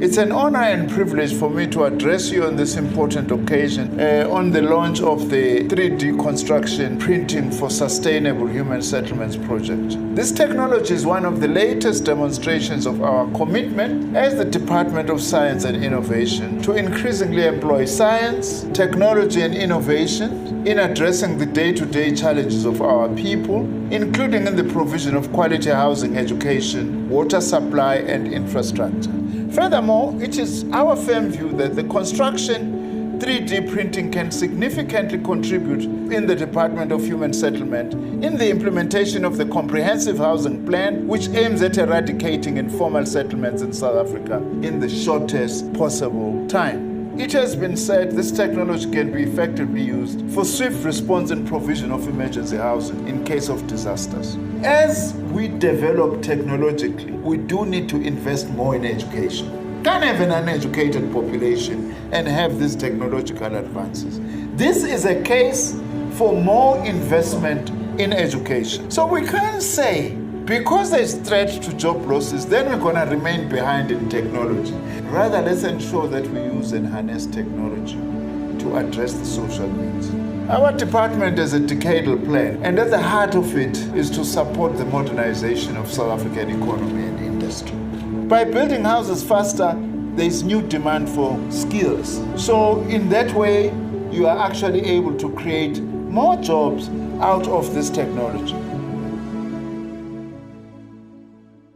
It's an honor and privilege for me to address you on this important occasion on the launch of the 3D construction printing for sustainable human settlements project. This technology is one of the latest demonstrations of our commitment as the Department of Science and Innovation to increasingly employ science, technology and innovation in addressing the day-to-day challenges of our people, including in the provision of quality housing, education, water supply and infrastructure. Furthermore, it is our firm view that the construction 3D printing can significantly contribute in the Department of Human Settlement in the implementation of the Comprehensive Housing Plan, which aims at eradicating informal settlements in South Africa in the shortest possible time. It has been said this technology can be effectively used for swift response and provision of emergency housing in case of disasters. As we develop technologically, we do need to invest more in education. Can't have an uneducated population and have these technological advances. This is a case for more investment in education. So we can't say, because there's threat to job losses, then we're going to remain behind in technology. Rather, let's ensure that we use and harness technology to address the social needs. Our department has a decadal plan, and at the heart of it is to support the modernization of South African economy and industry. By building houses faster, there is new demand for skills. So in that way, you are actually able to create more jobs out of this technology.